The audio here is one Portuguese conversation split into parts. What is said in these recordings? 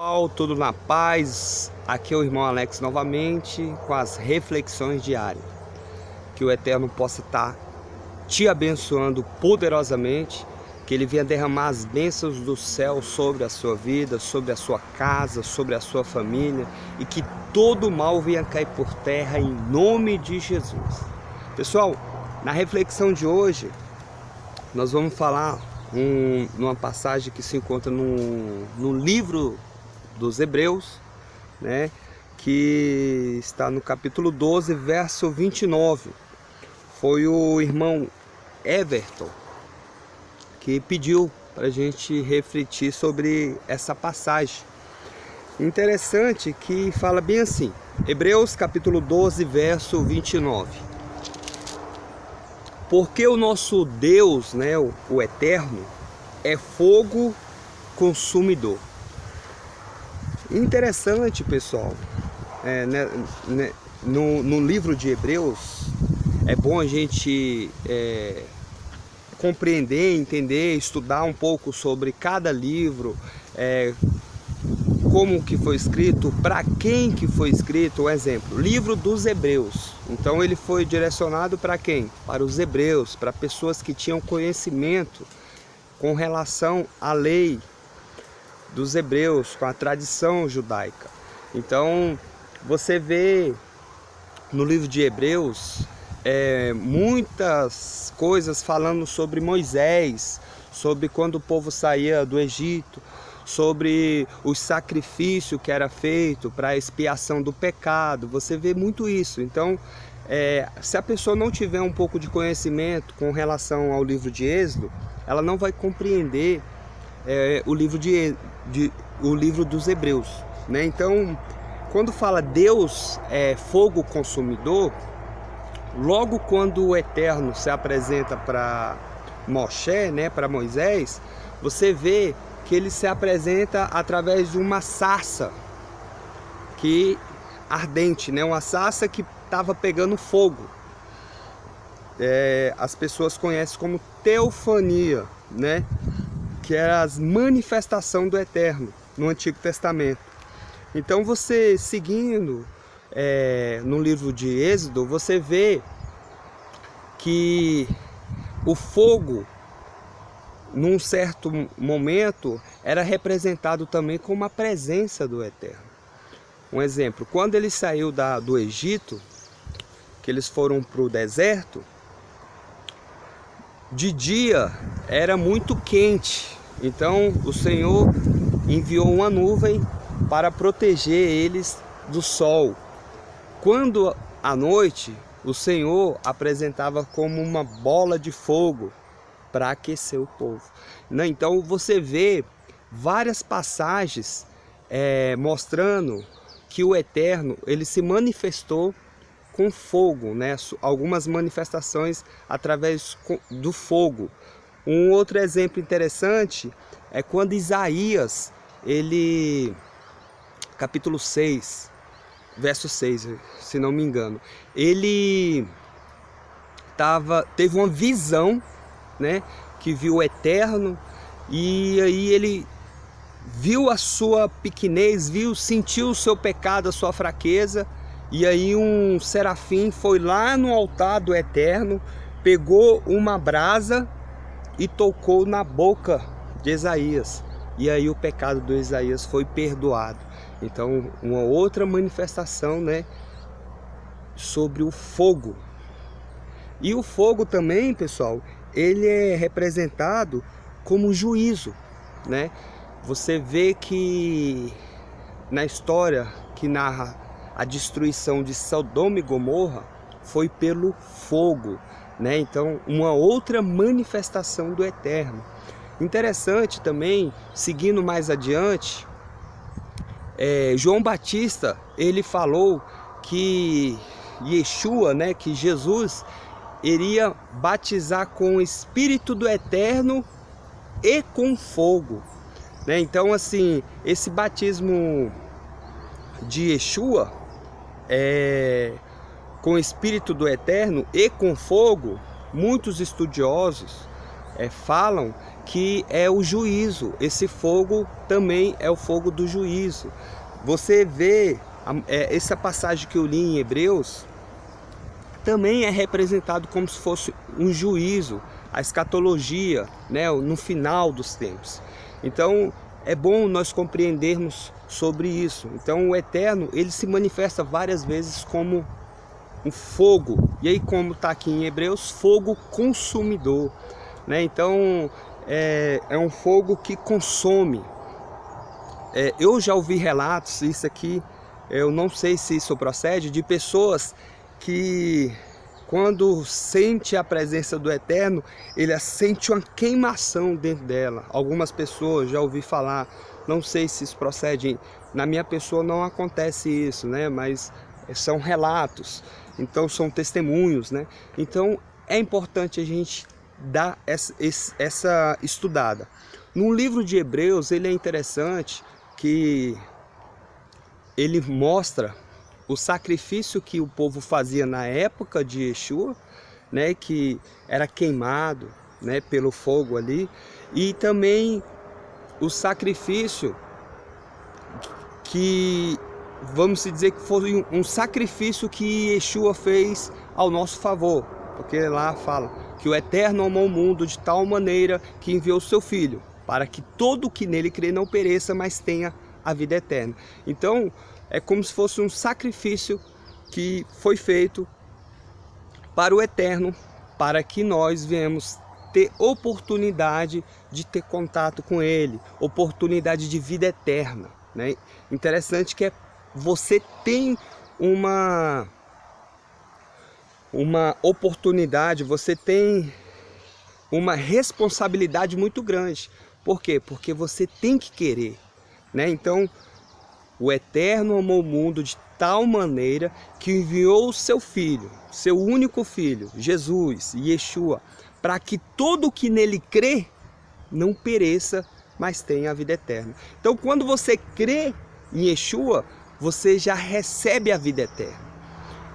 Pessoal, tudo na paz? Aqui é o irmão Alex novamente com as reflexões diárias. Que o Eterno possa estar te abençoando poderosamente, que Ele venha derramar as bênçãos do céu sobre a sua vida, sobre a sua casa, sobre a sua família, e que todo mal venha cair por terra em nome de Jesus. Pessoal, na reflexão de hoje, nós vamos falar numa passagem que se encontra no livro dos Hebreus, né, que está no capítulo 12, verso 29. Foi o irmão Everton que pediu para a gente refletir sobre essa passagem. Interessante que fala bem assim, Hebreus capítulo 12, verso 29. Porque o nosso Deus, né, o Eterno, é fogo consumidor. Interessante, pessoal, no livro de Hebreus, é bom a gente compreender, entender, estudar um pouco sobre cada livro, como que foi escrito, para quem que foi escrito. Um exemplo, livro dos Hebreus. Então ele foi direcionado para quem? Para os hebreus, para pessoas que tinham conhecimento com relação à lei dos hebreus, com a tradição judaica. Então você vê no livro de Hebreus muitas coisas falando sobre Moisés, sobre quando o povo saía do Egito, sobre o sacrifício que era feito para a expiação do pecado. Você vê muito isso. Então se a pessoa não tiver um pouco de conhecimento com relação ao livro de Êxodo, ela não vai compreender o livro dos Hebreus, né? Então, quando fala Deus é fogo consumidor, logo quando o Eterno se apresenta para Moshe, né, para Moisés, você vê que ele se apresenta através de uma sarça que ardente, né? Uma sarça que estava pegando fogo. As pessoas conhecem como teofania, né? Que é a manifestação do Eterno no Antigo Testamento. Então você seguindo no livro de Êxodo, você vê que o fogo, num certo momento, era representado também como a presença do Eterno. Um exemplo, quando ele saiu do Egito, que eles foram para o deserto, de dia era muito quente, então o Senhor enviou uma nuvem para proteger eles do sol. Quando à noite, o Senhor apresentava como uma bola de fogo para aquecer o povo. Então você vê várias passagens mostrando que o Eterno ele se manifestou com fogo, né? Algumas manifestações através do fogo. Um outro exemplo interessante é quando Isaías, capítulo 6, verso 6, se não me engano, ele teve uma visão, né, que viu o Eterno, e aí ele viu a sua pequenez, sentiu o seu pecado, a sua fraqueza. E aí um serafim foi lá no altar do Eterno, pegou uma brasa e tocou na boca de Isaías. E aí o pecado do Isaías foi perdoado. Então uma outra manifestação, né, sobre o fogo. E o fogo também, pessoal, ele é representado como juízo, né? Você vê que na história que narra a destruição de Sodoma e Gomorra foi pelo fogo, né? Então, uma outra manifestação do Eterno. Interessante também, seguindo mais adiante, João Batista, ele falou que Yeshua, né, que Jesus iria batizar com o Espírito do Eterno e com fogo, né? Então, assim, esse batismo de Yeshua com o Espírito do Eterno e com fogo, muitos estudiosos falam que é o juízo. Esse fogo também é o fogo do juízo. Você vê essa passagem que eu li em Hebreus, também é representado como se fosse um juízo, a escatologia, né, no final dos tempos. Então é bom nós compreendermos sobre isso. Então o Eterno, ele se manifesta várias vezes como um fogo, e aí, como está aqui em Hebreus, fogo consumidor, né? Então é um fogo que consome. Eu já ouvi relatos, isso aqui eu não sei se isso procede, de pessoas que, quando sente a presença do Eterno, ele sente uma queimação dentro dela. Algumas pessoas já ouvi falar, não sei se isso procede, na minha pessoa não acontece isso, né? Mas são relatos, então são testemunhos, né? Então é importante a gente dar essa estudada. No livro de Hebreus, ele é interessante que ele mostra o sacrifício que o povo fazia na época de Yeshua, né, que era queimado, né, pelo fogo ali, e também o sacrifício que, vamos dizer, que foi um sacrifício que Yeshua fez ao nosso favor, porque lá fala que o Eterno amou o mundo de tal maneira que enviou o seu Filho, para que todo que nele crê não pereça, mas tenha a vida eterna. Então é como se fosse um sacrifício que foi feito para o Eterno, para que nós venhamos ter oportunidade de ter contato com Ele, oportunidade de vida eterna, né? Interessante que você tem uma oportunidade, você tem uma responsabilidade muito grande. Por quê? Porque você tem que querer, né? Então o Eterno amou o mundo de tal maneira que enviou o seu Filho, seu único Filho, Jesus, Yeshua, para que todo que nele crê não pereça, mas tenha a vida eterna. Então, quando você crê em Yeshua, você já recebe a vida eterna.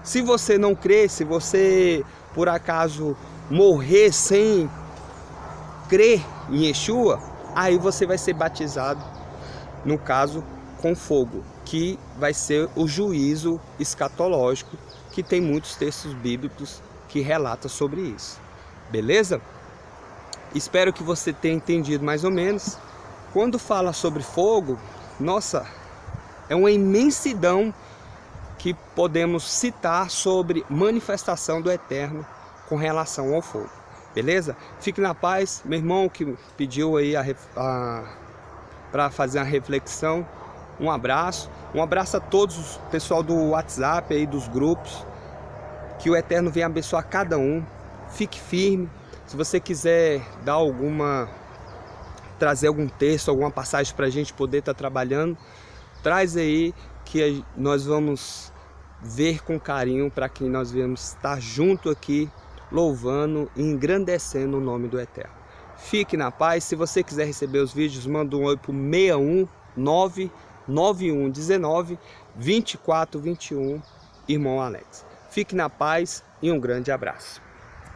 Se você não crê, se você por acaso morrer sem crer em Yeshua, aí você vai ser batizado, no caso, com fogo, que vai ser o juízo escatológico, que tem muitos textos bíblicos que relatam sobre isso. Beleza? Espero que você tenha entendido mais ou menos. Quando fala sobre fogo, nossa, é uma imensidão que podemos citar sobre manifestação do Eterno com relação ao fogo. Beleza? Fique na paz. Meu irmão que pediu aí para fazer uma reflexão, um abraço a todos, o pessoal do WhatsApp aí, dos grupos, que o Eterno venha abençoar cada um. Fique firme. Se você quiser dar trazer algum texto, alguma passagem para a gente poder estar trabalhando, traz aí, que nós vamos ver com carinho, para que nós venhamos estar junto aqui, louvando e engrandecendo o nome do Eterno. Fique na paz. Se você quiser receber os vídeos, manda um oi para o 61991192421, irmão Alex. Fique na paz e um grande abraço.